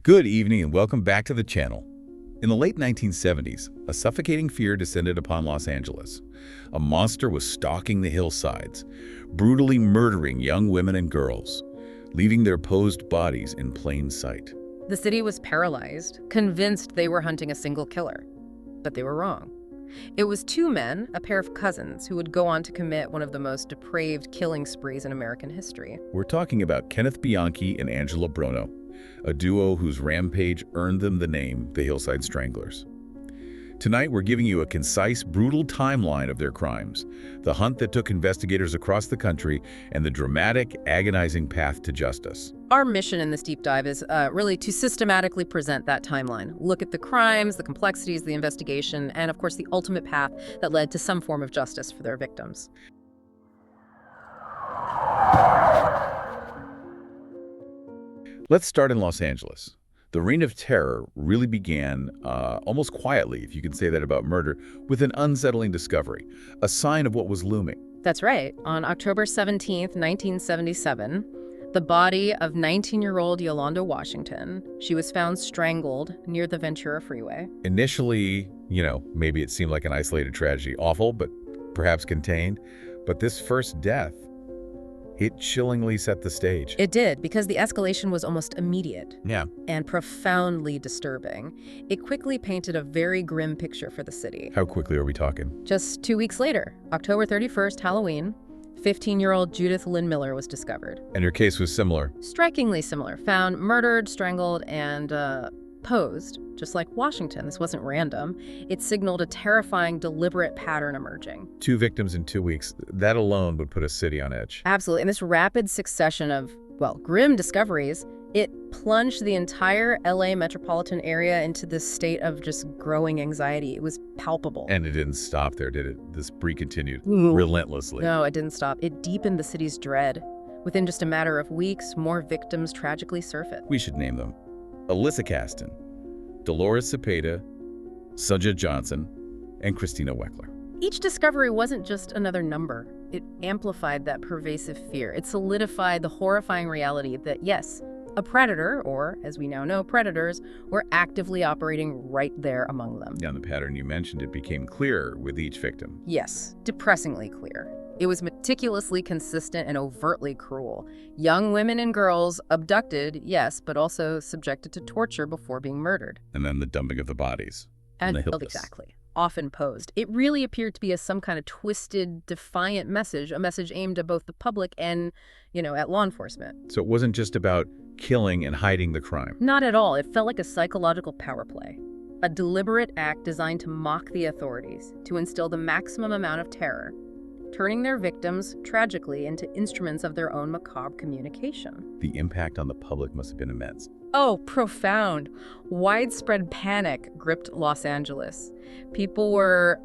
Good evening and welcome back to the channel. In the late 1970s, a suffocating fear descended upon Los Angeles. A monster was stalking the hillsides, brutally murdering young women and girls, leaving their posed bodies in plain sight. The city was paralyzed, convinced they were hunting a single killer. But they were wrong. It was two men, a pair of cousins, who would go on to commit one of the most depraved killing sprees in American history. We're talking about Kenneth Bianchi and Angelo Buono, a duo whose rampage earned them the name the Hillside Stranglers. Tonight, we're giving you a concise, brutal timeline of their crimes, the hunt that took investigators across the country, and the dramatic, agonizing path to justice. Our mission in this deep dive is really to systematically present that timeline. Look at the crimes, the complexities, the investigation, and of course the ultimate path that led to some form of justice for their victims. Let's start in Los Angeles. The reign of terror really began almost quietly, if you can say that about murder, with an unsettling discovery, a sign of what was looming. That's right. On October 17th, 1977, the body of 19-year-old Yolanda Washington, she was found strangled near the Ventura Freeway. Initially, maybe it seemed like an isolated tragedy, awful, but perhaps contained. But this first death, it chillingly set the stage. It did, because the escalation was almost immediate. Yeah. And profoundly disturbing. It quickly painted a very grim picture for the city. How quickly are we talking? Just 2 weeks later, October 31st, Halloween, 15-year-old Judith Lynn Miller was discovered. And her case was similar. Strikingly similar. Found murdered, strangled, and posed, just like Washington. This wasn't random. It signaled a terrifying, deliberate pattern emerging. 2 victims in 2 weeks. That alone would put a city on edge. Absolutely. And this rapid succession of, grim discoveries, it plunged the entire LA metropolitan area into this state of just growing anxiety. It was palpable. And it didn't stop there, did it? This spree continued Ooh. relentlessly. No, it didn't stop. It deepened the city's dread. Within just a matter of weeks, more victims tragically surfaced. We should name them. Alyssa Caston, Dolores Cepeda, Sujah Johnson, and Christina Weckler. Each discovery wasn't just another number. It amplified that pervasive fear. It solidified the horrifying reality that, yes, a predator, or as we now know, predators, were actively operating right there among them. Yeah, and the pattern you mentioned, it became clearer with each victim. Yes, depressingly clear. It was meticulously consistent and overtly cruel. Young women and girls abducted, yes, but also subjected to torture before being murdered. And then the dumping of the bodies. And the hills. exactly. Often posed. It really appeared to be as some kind of twisted, defiant message, a message aimed at both the public and, at law enforcement. So it wasn't just about killing and hiding the crime. Not at all. It felt like a psychological power play. A deliberate act designed to mock the authorities, to instill the maximum amount of terror, turning their victims, tragically, into instruments of their own macabre communication. The impact on the public must have been immense. Oh, profound. Widespread panic gripped Los Angeles. People were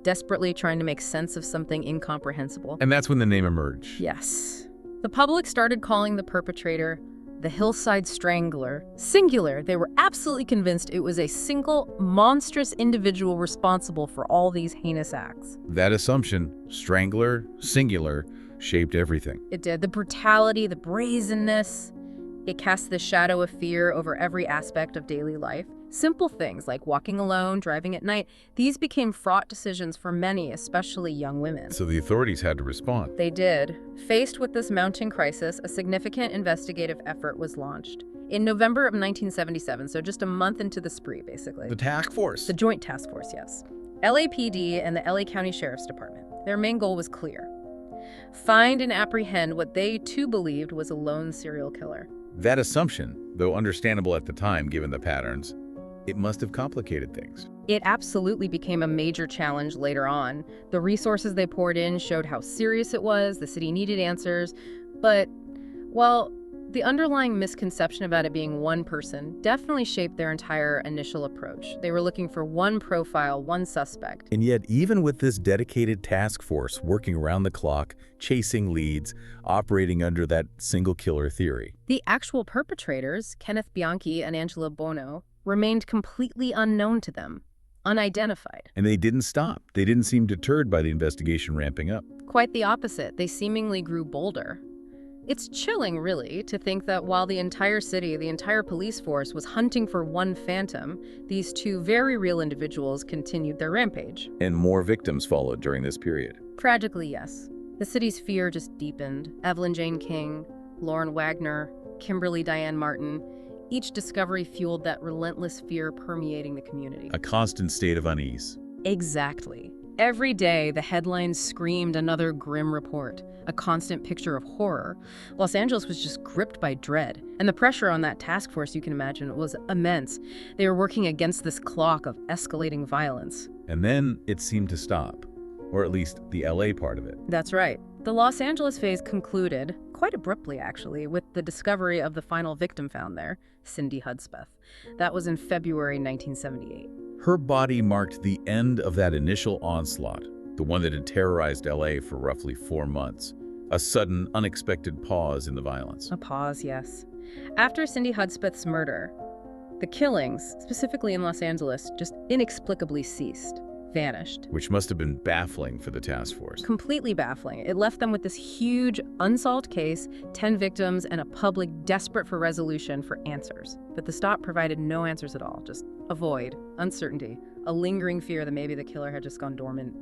desperately trying to make sense of something incomprehensible. And that's when the name emerged. Yes. The public started calling the perpetrator the Hillside Strangler. Singular. They were absolutely convinced it was a single, monstrous individual responsible for all these heinous acts. That assumption, strangler, singular, shaped everything. It did. The brutality, the brazenness. It cast the shadow of fear over every aspect of daily life. Simple things like walking alone, driving at night, these became fraught decisions for many, especially young women. So the authorities had to respond. They did. Faced with this mounting crisis, a significant investigative effort was launched. In November of 1977, so just a month into the spree, basically. The task force. The Joint Task Force, yes. LAPD and the LA County Sheriff's Department. Their main goal was clear. Find and apprehend what they too believed was a lone serial killer. That assumption, though understandable at the time given the patterns, it must have complicated things. It absolutely became a major challenge later on. The resources they poured in showed how serious it was, the city needed answers, but, the underlying misconception about it being one person definitely shaped their entire initial approach. They were looking for one profile, one suspect. And yet, even with this dedicated task force working around the clock, chasing leads, operating under that single killer theory, the actual perpetrators, Kenneth Bianchi and Angelo Buono, remained completely unknown to them, unidentified. And they didn't stop. They didn't seem deterred by the investigation ramping up. Quite the opposite. They seemingly grew bolder. It's chilling, really, to think that while the entire city, the entire police force was hunting for one phantom, these two very real individuals continued their rampage. And more victims followed during this period. Tragically, yes. The city's fear just deepened. Evelyn Jane King, Lauren Wagner, Kimberly Diane Martin, each discovery fueled that relentless fear permeating the community. A constant state of unease. Exactly. Every day, the headlines screamed another grim report, a constant picture of horror. Los Angeles was just gripped by dread, and the pressure on that task force, you can imagine, was immense. They were working against this clock of escalating violence. And then it seemed to stop, or at least the LA part of it. That's right. The Los Angeles phase concluded, quite abruptly actually, with the discovery of the final victim found there, Cindy Hudspeth. That was in February 1978. Her body marked the end of that initial onslaught, the one that had terrorized LA for roughly 4 months. A sudden, unexpected pause in the violence. A pause, yes. After Cindy Hudspeth's murder, the killings, specifically in Los Angeles, just inexplicably ceased, vanished. Which must have been baffling for the task force. Completely baffling. It left them with this huge, unsolved case, 10 victims, and a public desperate for resolution, for answers. But the stop provided no answers at all, just a void, uncertainty, a lingering fear that maybe the killer had just gone dormant,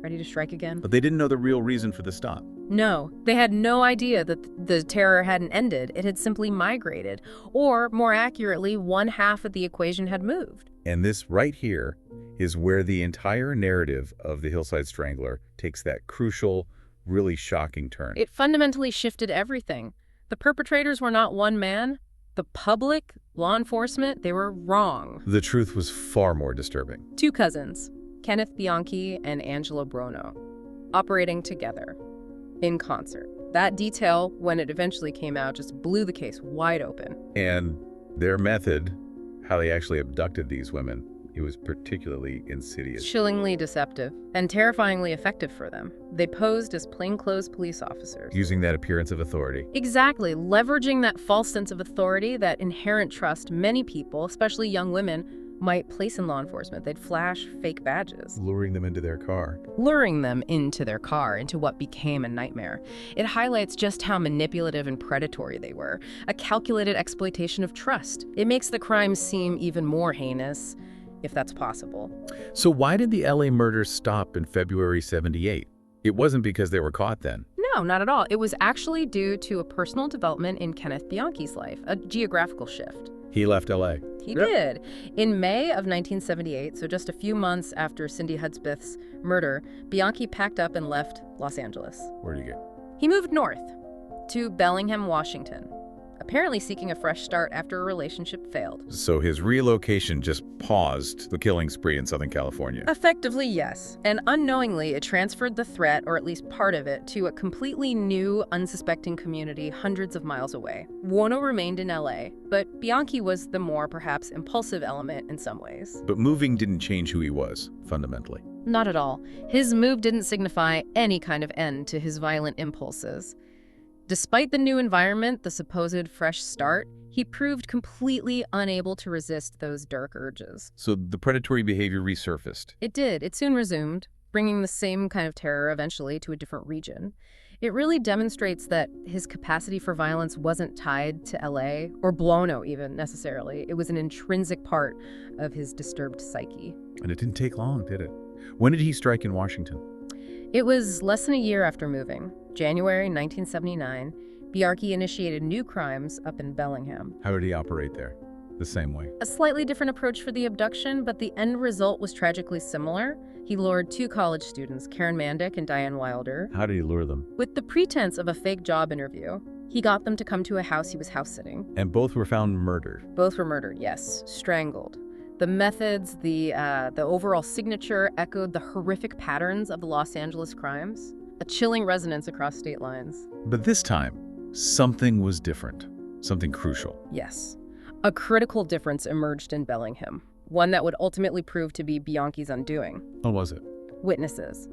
ready to strike again. But they didn't know the real reason for the stop. No, they had no idea that the terror hadn't ended. It had simply migrated. Or, more accurately, one half of the equation had moved. And this right here is where the entire narrative of the Hillside Strangler takes that crucial, really shocking turn. It fundamentally shifted everything. The perpetrators were not one man. The public, law enforcement, they were wrong. The truth was far more disturbing. Two cousins, Kenneth Bianchi and Angelo Buono, operating together, in concert. That detail, when it eventually came out, just blew the case wide open. And their method, how they actually abducted these women, it was particularly insidious. Chillingly deceptive and terrifyingly effective for them. They posed as plainclothes police officers. Using that appearance of authority. Exactly. Leveraging that false sense of authority, that inherent trust many people, especially young women, might place in law enforcement. They'd flash fake badges. Luring them into their car. Luring them into their car, into what became a nightmare. It highlights just how manipulative and predatory they were. A calculated exploitation of trust. It makes the crime seem even more heinous, if that's possible. So why did the LA murders stop in February 78? It wasn't because they were caught then. No, not at all. It was actually due to a personal development in Kenneth Bianchi's life, a geographical shift. He left LA. He did. In May of 1978, so just a few months after Cindy Hudspeth's murder, Bianchi packed up and left Los Angeles. Where'd he go? He moved north to Bellingham, Washington, apparently seeking a fresh start after a relationship failed. So his relocation just paused the killing spree in Southern California. Effectively, yes. And unknowingly, it transferred the threat, or at least part of it, to a completely new, unsuspecting community hundreds of miles away. Buono remained in LA, but Bianchi was the more, perhaps, impulsive element in some ways. But moving didn't change who he was, fundamentally. Not at all. His move didn't signify any kind of end to his violent impulses. Despite the new environment, the supposed fresh start, he proved completely unable to resist those dark urges. So the predatory behavior resurfaced. It did. It soon resumed, bringing the same kind of terror eventually to a different region. It really demonstrates that his capacity for violence wasn't tied to LA, or Buono even, necessarily. It was an intrinsic part of his disturbed psyche. And it didn't take long, did it? When did he strike in Washington? It was less than a year after moving. January 1979, Bianchi initiated new crimes up in Bellingham. How did he operate there? The same way. A slightly different approach for the abduction, but the end result was tragically similar. He lured two college students, Karen Mandick and Diane Wilder. How did he lure them? With the pretense of a fake job interview. He got them to come to a house he was house-sitting. And both were found murdered. Both were murdered, yes. Strangled. The methods, the overall signature echoed the horrific patterns of the Los Angeles crimes. A chilling resonance across state lines. But this time, something was different. Something crucial. Yes. A critical difference emerged in Bellingham. One that would ultimately prove to be Bianchi's undoing. What was it? Witnesses.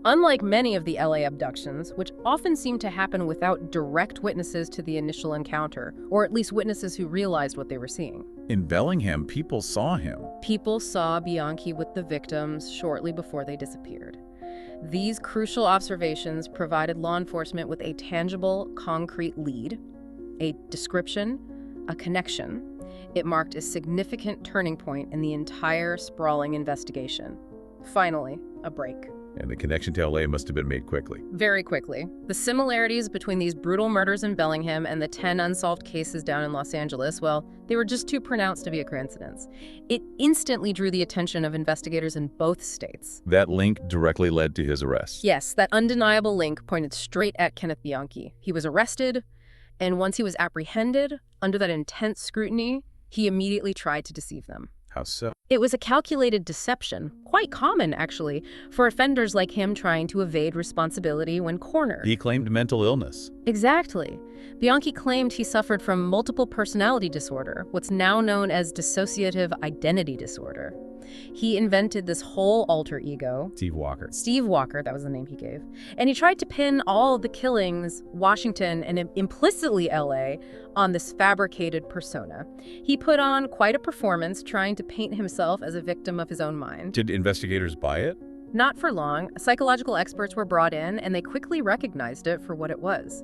Unlike many of the LA abductions, which often seem to happen without direct witnesses to the initial encounter, or at least witnesses who realized what they were seeing. In Bellingham, people saw him. People saw Bianchi with the victims shortly before they disappeared. These crucial observations provided law enforcement with a tangible, concrete lead, a description, a connection. It marked a significant turning point in the entire sprawling investigation. Finally, a break. And the connection to LA must have been made quickly. Very quickly. The similarities between these brutal murders in Bellingham and the 10 unsolved cases down in Los Angeles, well, they were just too pronounced to be a coincidence. It instantly drew the attention of investigators in both states. That link directly led to his arrest. Yes, that undeniable link pointed straight at Kenneth Bianchi. He was arrested, and once he was apprehended, under that intense scrutiny, he immediately tried to deceive them. How so? It was a calculated deception, quite common, actually, for offenders like him trying to evade responsibility when cornered. He claimed mental illness. Exactly. Bianchi claimed he suffered from multiple personality disorder, what's now known as dissociative identity disorder. He invented this whole alter ego. Steve Walker. Steve Walker, that was the name he gave. And he tried to pin all the killings, Washington and implicitly LA, on this fabricated persona. He put on quite a performance trying to paint himself as a victim of his own mind. Did investigators buy it? Not for long. Psychological experts were brought in, and they quickly recognized it for what it was.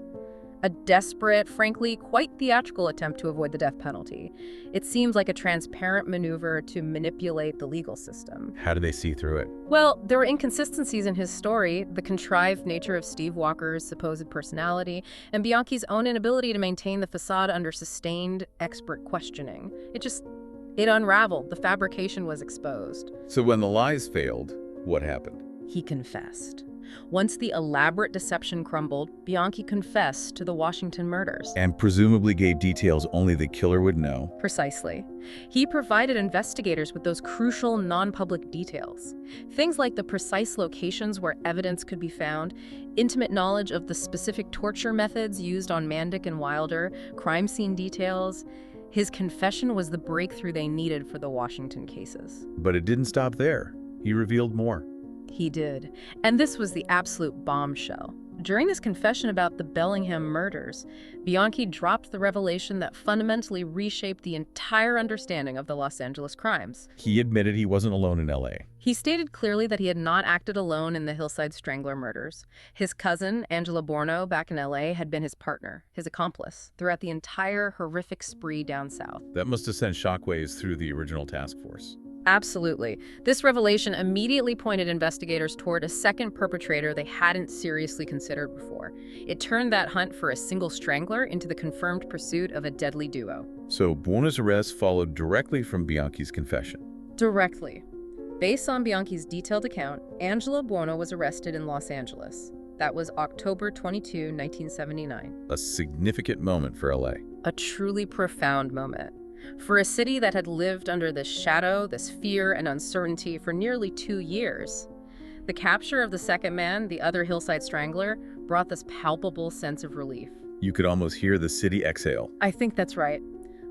A desperate, frankly, quite theatrical attempt to avoid the death penalty. It seems like a transparent maneuver to manipulate the legal system. How did they see through it? Well, there were inconsistencies in his story, the contrived nature of Steve Walker's supposed personality, and Bianchi's own inability to maintain the facade under sustained expert questioning. It unraveled. The fabrication was exposed. So when the lies failed, what happened? He confessed. Once the elaborate deception crumbled, Bianchi confessed to the Washington murders. And presumably gave details only the killer would know. Precisely. He provided investigators with those crucial non-public details. Things like the precise locations where evidence could be found, intimate knowledge of the specific torture methods used on Mandic and Wilder, crime scene details. His confession was the breakthrough they needed for the Washington cases. But it didn't stop there. He revealed more. He did. And this was the absolute bombshell. During this confession about the Bellingham murders, Bianchi dropped the revelation that fundamentally reshaped the entire understanding of the Los Angeles crimes. He admitted he wasn't alone in LA. He stated clearly that he had not acted alone in the Hillside Strangler murders. His cousin, Angelo Buono, back in LA, had been his partner, his accomplice, throughout the entire horrific spree down south. That must have sent shockwaves through the original task force. Absolutely. This revelation immediately pointed investigators toward a second perpetrator they hadn't seriously considered before. It turned that hunt for a single strangler into the confirmed pursuit of a deadly duo. So Buono's arrest followed directly from Bianchi's confession. Directly. Based on Bianchi's detailed account, Angelo Buono was arrested in Los Angeles. That was October 22, 1979. A significant moment for LA. A truly profound moment. For a city that had lived under this shadow, this fear and uncertainty for nearly 2 years, the capture of the second man, the other Hillside Strangler, brought this palpable sense of relief. You could almost hear the city exhale. I think that's right.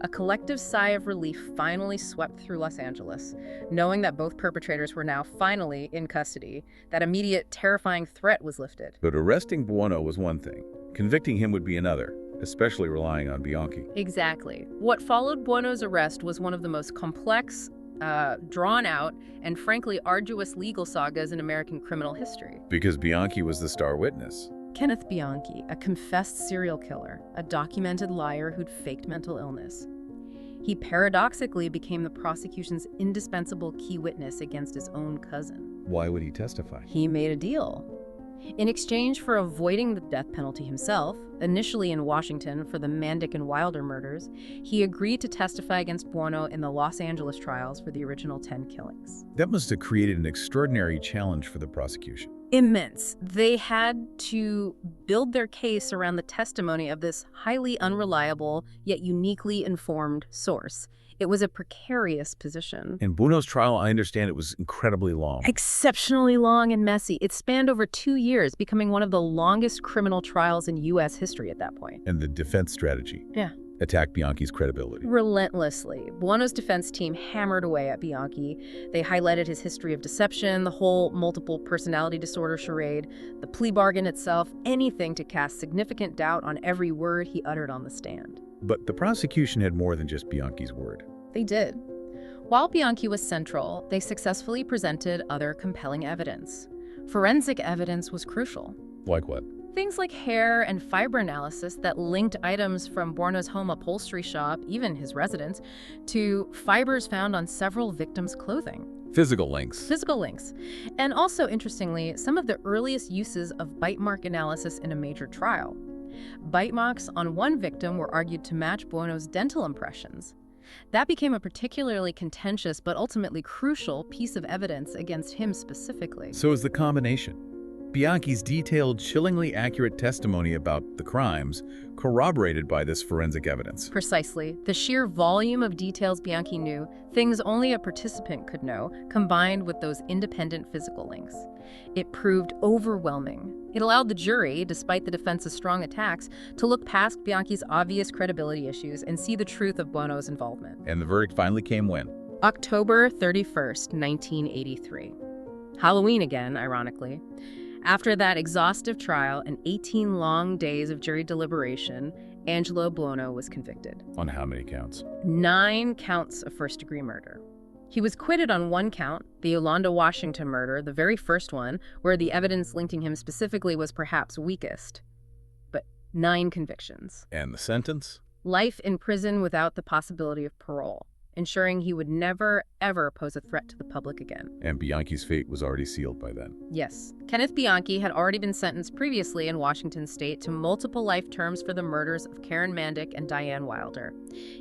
A collective sigh of relief finally swept through Los Angeles, knowing that both perpetrators were now finally in custody. That immediate, terrifying threat was lifted. But arresting Buono was one thing. Convicting him would be another, especially relying on Bianchi. Exactly. What followed Buono's arrest was one of the most complex, drawn-out, and frankly arduous legal sagas in American criminal history. Because Bianchi was the star witness. Kenneth Bianchi, a confessed serial killer, a documented liar who'd faked mental illness. He paradoxically became the prosecution's indispensable key witness against his own cousin. Why would he testify? He made a deal. In exchange for avoiding the death penalty himself, initially in Washington for the Mandic and Wilder murders, he agreed to testify against Buono in the Los Angeles trials for the original 10 killings. That must have created an extraordinary challenge for the prosecution. Immense. They had to build their case around the testimony of this highly unreliable yet uniquely informed source. It was a precarious position. In Buono's trial, I understand it was incredibly long. Exceptionally long and messy. It spanned over 2 years, becoming one of the longest criminal trials in U.S. history at that point. And the defense strategy. Yeah. Attacked Bianchi's credibility. Relentlessly. Buono's defense team hammered away at Bianchi. They highlighted his history of deception, the whole multiple personality disorder charade, the plea bargain itself, anything to cast significant doubt on every word he uttered on the stand. But the prosecution had more than just Bianchi's word. They did. While Bianchi was central, they successfully presented other compelling evidence. Forensic evidence was crucial. Like what? Things like hair and fiber analysis that linked items from Buono's home upholstery shop, even his residence, to fibers found on several victims' clothing. Physical links. Physical links. And also, interestingly, some of the earliest uses of bite mark analysis in a major trial. Bite marks on one victim were argued to match Buono's dental impressions. That became a particularly contentious but ultimately crucial piece of evidence against him specifically. So is the combination. Bianchi's detailed, chillingly accurate testimony about the crimes corroborated by this forensic evidence. Precisely. The sheer volume of details Bianchi knew, things only a participant could know, combined with those independent physical links. It proved overwhelming. It allowed the jury, despite the defense's strong attacks, to look past Bianchi's obvious credibility issues and see the truth of Buono's involvement. And the verdict finally came when? October 31st, 1983. Halloween again, ironically. After that exhaustive trial and 18 long days of jury deliberation, Angelo Buono was convicted. On how many counts? 9 counts of first-degree murder. He was acquitted on one count, the Yolanda Washington murder, the very first one, where the evidence linking him specifically was perhaps weakest. But 9 convictions. And the sentence? Life in prison without the possibility of parole, ensuring he would never, ever pose a threat to the public again. And Bianchi's fate was already sealed by then. Yes. Kenneth Bianchi had already been sentenced previously in Washington state to multiple life terms for the murders of Karen Mandick and Diane Wilder.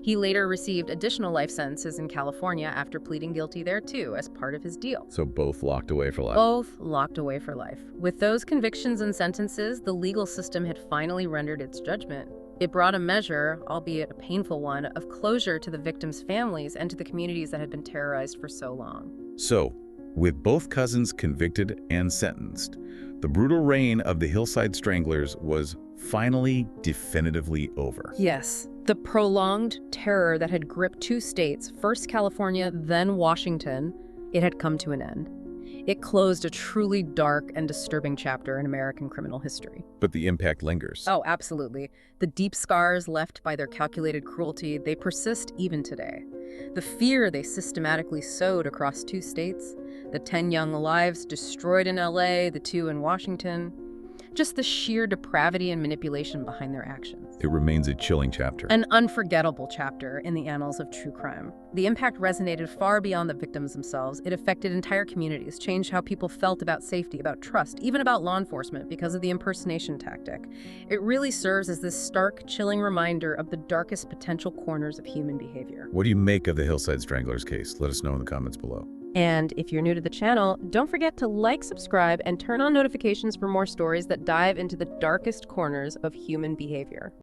He later received additional life sentences in California after pleading guilty there too, as part of his deal. So both locked away for life? Both locked away for life. With those convictions and sentences, the legal system had finally rendered its judgment. It brought a measure, albeit a painful one, of closure to the victims' families and to the communities that had been terrorized for so long. So, with both cousins convicted and sentenced, the brutal reign of the Hillside Stranglers was finally definitively over. Yes, the prolonged terror that had gripped 2 states, first California, then Washington, it had come to an end. It closed a truly dark and disturbing chapter in American criminal history. But the impact lingers. Oh, absolutely. The deep scars left by their calculated cruelty, they persist even today. The fear they systematically sowed across 2 states, the 10 young lives destroyed in LA, the 2 in Washington, just the sheer depravity and manipulation behind their actions. It remains a chilling chapter. An unforgettable chapter in the annals of true crime. The impact resonated far beyond the victims themselves. It affected entire communities, changed how people felt about safety, about trust, even about law enforcement because of the impersonation tactic. It really serves as this stark, chilling reminder of the darkest potential corners of human behavior. What do you make of the Hillside Stranglers case? Let us know in the comments below. And if you're new to the channel, don't forget to like, subscribe, and turn on notifications for more stories that dive into the darkest corners of human behavior.